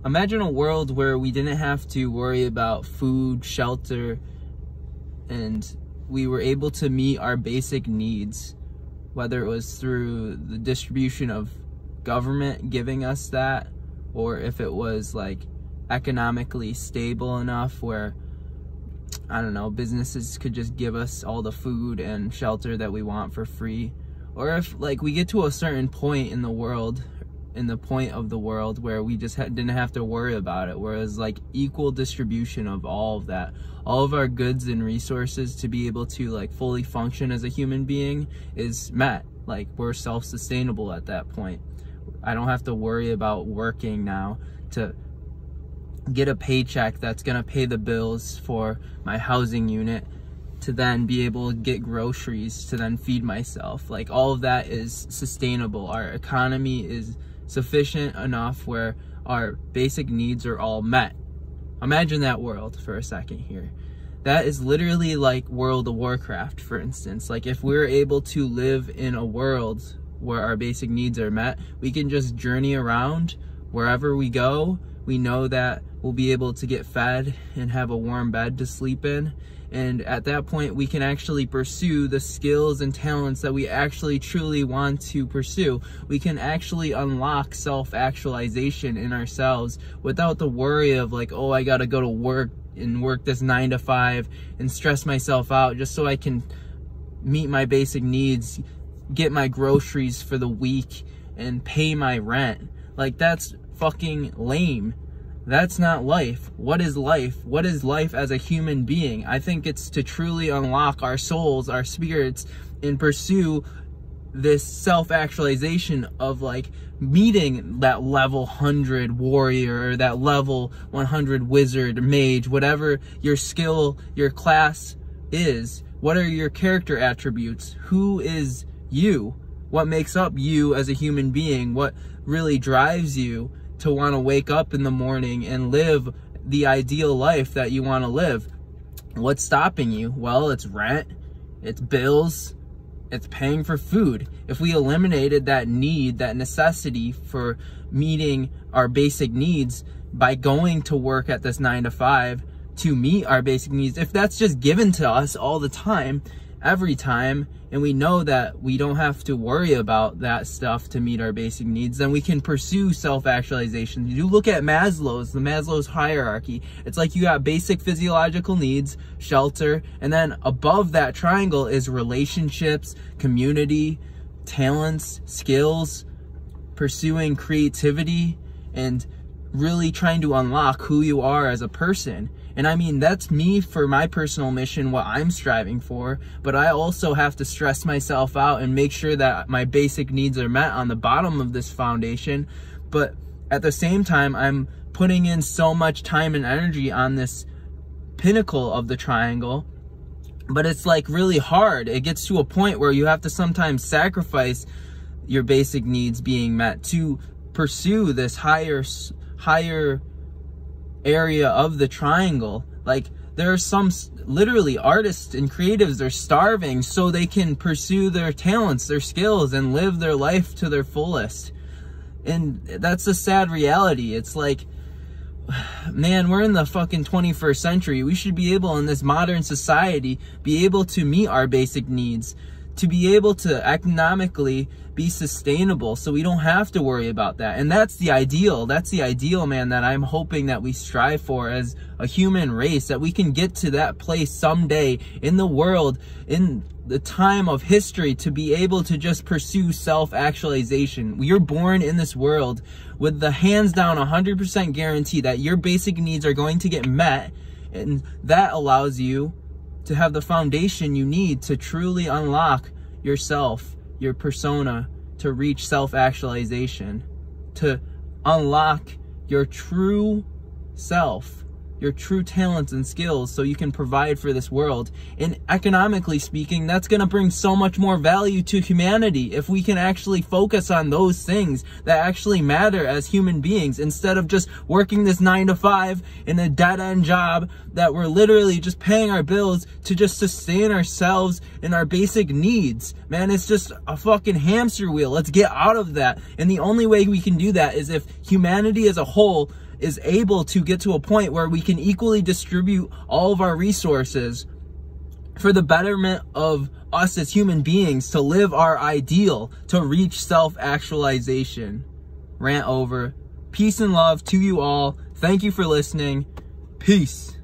imagine a world where we didn't have to worry about food, shelter, and we were able to meet our basic needs, whether it was through the distribution of government giving us that, or if it was like economically stable enough where, I don't know, businesses could just give us all the food and shelter that we want for free. Or if like we get to a certain point in the world, in the point of the world where we just didn't have to worry about it, whereas like equal distribution of all of that, all of our goods and resources to be able to like fully function as a human being is met. Like we're self-sustainable at that point. I don't have to worry about working now to get a paycheck that's gonna pay the bills for my housing unit, to then be able to get groceries to then feed myself. Like all of that is sustainable. Our economy is sufficient enough where our basic needs are all met. Imagine that world for a second here. That is literally like World of Warcraft, for instance. Like if we're able to live in a world where our basic needs are met, we can just journey around wherever we go. We know that we'll be able to get fed and have a warm bed to sleep in. And at that point, we can actually pursue the skills and talents that we actually truly want to pursue. We can actually unlock self-actualization in ourselves without the worry of like, oh, I gotta go to work and work this 9 to 5 and stress myself out just so I can meet my basic needs, get my groceries for the week, and pay my rent. Like that's fucking lame. That's not life. What is life? What is life as a human being? I think it's to truly unlock our souls, our spirits, and pursue this self-actualization of like meeting that level 100 warrior or that level 100 wizard, mage, whatever your skill, your class is. What are your character attributes? Who is you? What makes up you as a human being? What really drives you to want to wake up in the morning and live the ideal life that you want to live? What's stopping you? Well, it's rent, it's bills, it's paying for food. If we eliminated that need, that necessity for meeting our basic needs by going to work at this 9 to 5 to meet our basic needs, if that's just given to us all the time, every time, and we know that we don't have to worry about that stuff to meet our basic needs, then we can pursue self-actualization. You look at the Maslow's hierarchy. It's like you got basic physiological needs, shelter, and then above that triangle is relationships, community, talents, skills, pursuing creativity, and really trying to unlock who you are as a person. And I mean, that's me for my personal mission, what I'm striving for, but I also have to stress myself out and make sure that my basic needs are met on the bottom of this foundation. But at the same time, I'm putting in so much time and energy on this pinnacle of the triangle, but it's like really hard. It gets to a point where you have to sometimes sacrifice your basic needs being met to pursue this higher area of the triangle. Like there are some literally artists and creatives are starving so they can pursue their talents, their skills, and live their life to their fullest. And that's a sad reality. It's like, man, we're in the fucking 21st century. We should be able in this modern society be able to meet our basic needs, to be able to economically be sustainable so we don't have to worry about that. And that's the ideal. That's the ideal, man, that I'm hoping that we strive for as a human race, that we can get to that place someday in the world, in the time of history, to be able to just pursue self-actualization. You're born in this world with the hands down 100% guarantee that your basic needs are going to get met, and that allows you to have the foundation you need to truly unlock yourself, your persona, to reach self-actualization, to unlock your true self, your true talents and skills, so you can provide for this world. And economically speaking, that's going to bring so much more value to humanity if we can actually focus on those things that actually matter as human beings, instead of just working this 9 to 5 in a dead-end job that we're literally just paying our bills to just sustain ourselves and our basic needs. Man, it's just a fucking hamster wheel. Let's get out of that. And the only way we can do that is if humanity as a whole is able to get to a point where we can equally distribute all of our resources for the betterment of us as human beings, to live our ideal, to reach self-actualization. Rant over. Peace and love to you all. Thank you for listening. Peace.